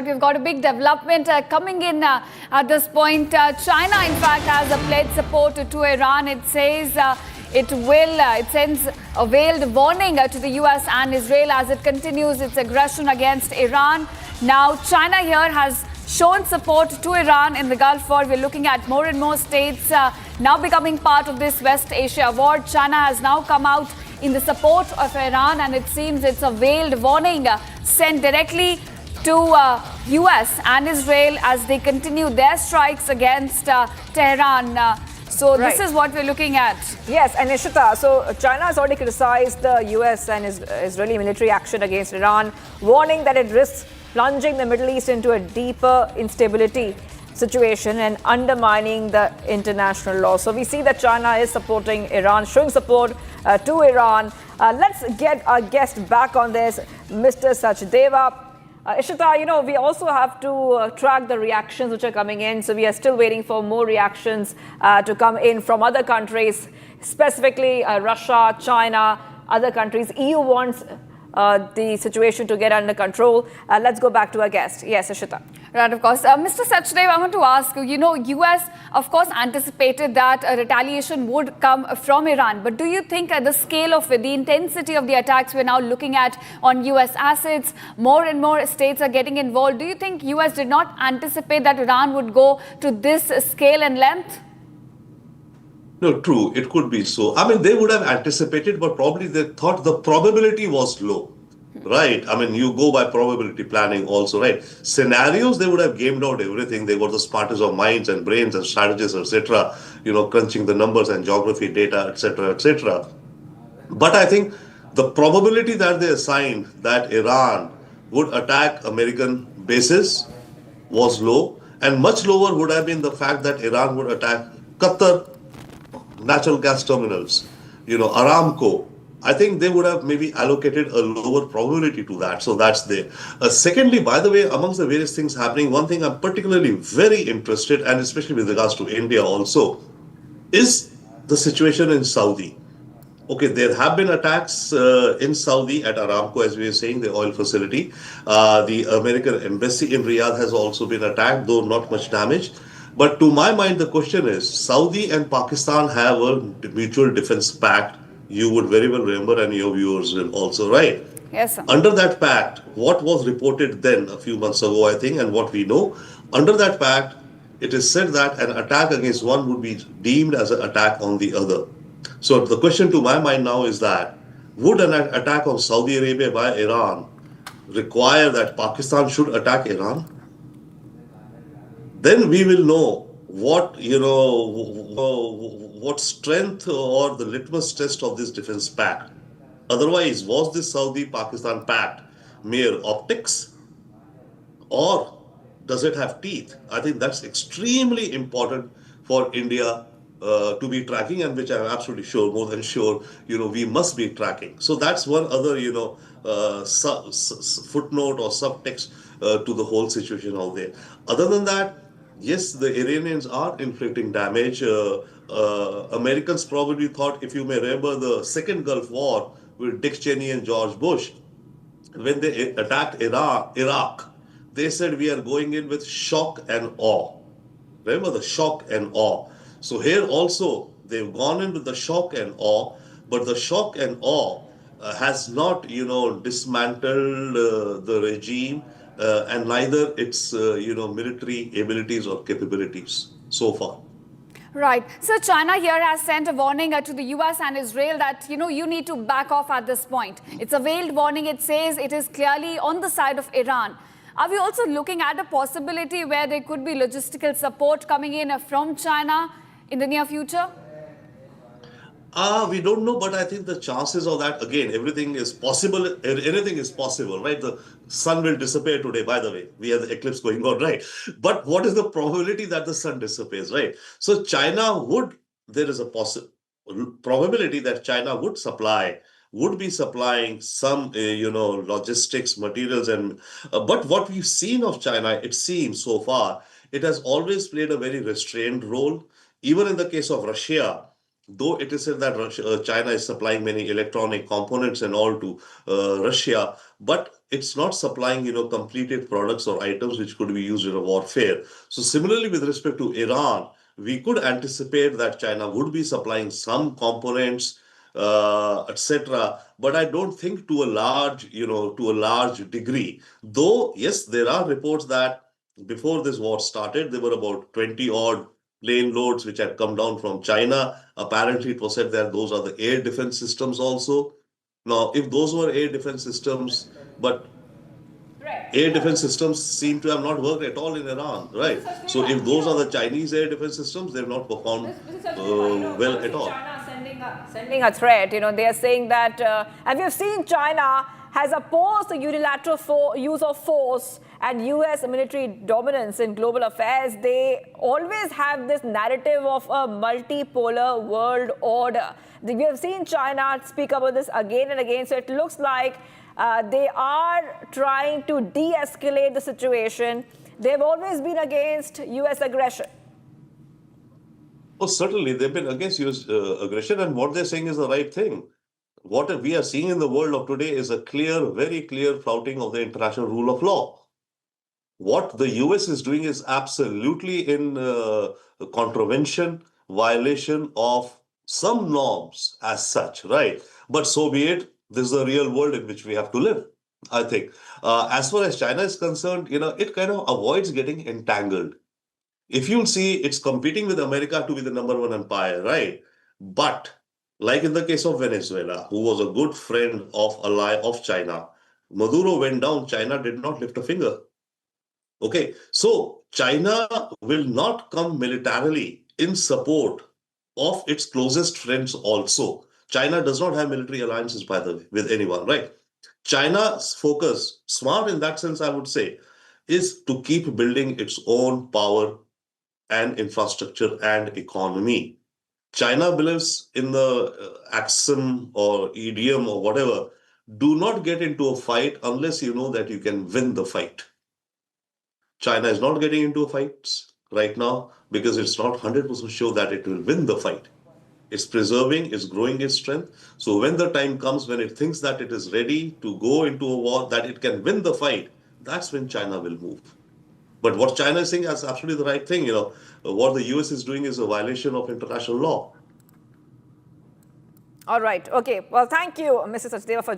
we've got a big development coming in at this point. China, in fact, has pledged support to Iran. It says it sends a veiled warning to the US and Israel as it continues its aggression against Iran. Now, China here has shown support to Iran in the Gulf War. We're looking at more and more states now becoming part of this West Asia war. China has now come out in the support of Iran, and it seems it's a veiled warning sent directly to US and Israel as they continue their strikes against Tehran. This is what we're looking at. Yes, and Ishita, so China has already criticized the US and Israeli military action against Iran, warning that it risks plunging the Middle East into a deeper instability situation and undermining the international law. So we see that China is supporting Iran, showing support to Iran. Let's get our guest back on this, Mr. Sachdeva. Ishita, we also have to track the reactions which are coming in. So we are still waiting for more reactions to come in from other countries, specifically Russia, China, other countries. EU wants the situation to get under control. Let's go back to our guest. Yes, Ishita. Right, of course. Mr. Sachdev, I want to ask you, US, of course, anticipated that a retaliation would come from Iran. But do you think the scale of it, the intensity of the attacks we're now looking at on US assets, more and more states are getting involved. Do you think US did not anticipate that Iran would go to this scale and length? No, true. It could be so. I mean, they would have anticipated, but probably they thought the probability was low, right? I mean, you go by probability planning also, right? Scenarios, they would have gamed out everything. They were the smartest of minds and brains and strategists, etc., crunching the numbers and geography data, etc., etc. But I think the probability that they assigned that Iran would attack American bases was low, and much lower would have been the fact that Iran would attack Qatar natural gas terminals, Aramco. I think they would have maybe allocated a lower probability to that. So that's there. Secondly, by the way, amongst the various things happening, one thing I'm particularly very interested, and especially with regards to India also, is the situation in Saudi. Okay, there have been attacks in Saudi at Aramco, as we were saying, the oil facility. The American embassy in Riyadh has also been attacked, though not much damage. But to my mind, the question is, Saudi and Pakistan have a mutual defense pact. You would very well remember, and your viewers will also, right? Yes, sir. Under that pact, what was reported then a few months ago, I think, and what we know, under that pact, it is said that an attack against one would be deemed as an attack on the other. So the question to my mind now is that, would an attack on Saudi Arabia by Iran require that Pakistan should attack Iran? Then we will know what strength or the litmus test of this defense pact. Otherwise, was this Saudi-Pakistan pact mere optics, or does it have teeth? I think that's extremely important for India to be tracking, and which I'm absolutely sure, more than sure, we must be tracking. So that's one other, footnote or subtext to the whole situation out there. Other than that, yes, the Iranians are inflicting damage. Americans probably thought, if you may remember, the second Gulf War with Dick Cheney and George Bush, when they attacked Iraq, they said we are going in with shock and awe. Remember the shock and awe. So here also, they've gone in with the shock and awe, but the shock and awe has not, dismantled the regime, and neither its, military abilities or capabilities so far. Right. So China here has sent a warning to the US and Israel that, you need to back off at this point. It's a veiled warning. It says it is clearly on the side of Iran. Are we also looking at a possibility where there could be logistical support coming in from China in the near future? We don't know, but I think the chances of that, again, everything is possible. Anything is possible, right? The sun will disappear today, by the way. We have the eclipse going on, right? But what is the probability that the sun disappears, right? So there is a probability that China would be supplying some, logistics, materials. But what we've seen of China, it seems so far, it has always played a very restrained role. Even in the case of Russia, though it is said that China is supplying many electronic components and all to Russia, but it's not supplying, completed products or items which could be used in a warfare. So similarly, with respect to Iran, we could anticipate that China would be supplying some components, etc. But I don't think to a large degree. Though, yes, there are reports that before this war started, there were about 20 odd plane loads which had come down from China. Apparently, it was said that those are the air defense systems also. Now, if those were air defense systems, but air defense systems seem to have not worked at all in Iran, right? So if those are the Chinese air defense systems, they've not performed well at all. China sending a threat. They are saying that, and we've seen China has opposed the unilateral use of force and U.S. military dominance in global affairs. They always have this narrative of a multipolar world order. We have seen China speak about this again and again. So it looks like they are trying to de-escalate the situation. They've always been against U.S. aggression. Oh, certainly, they've been against US aggression, and what they're saying is the right thing. What we are seeing in the world of today is a very clear flouting of the international rule of law. What the US is doing is absolutely in contravention, violation of some norms as such, right? But so be it. This is the real world in which we have to live, I think. As far as China is concerned, it kind of avoids getting entangled. If you'll see, it's competing with America to be the number one empire, right? But like in the case of Venezuela, who was a good friend of China, Maduro went down, China did not lift a finger. Okay, so China will not come militarily in support of its closest friends also. China does not have military alliances, by the way, with anyone, right? China's focus, smart in that sense, I would say, is to keep building its own power and infrastructure and economy. China believes in the axiom or idiom or whatever, do not get into a fight unless you know that you can win the fight. China is not getting into fights right now because it's not 100% sure that it will win the fight. It's preserving, it's growing its strength. So when the time comes when it thinks that it is ready to go into a war, that it can win the fight, that's when China will move. But what China is saying is absolutely the right thing. What the US is doing is a violation of international law. All right. Okay. Well, thank you, Mr. Sachdeva, for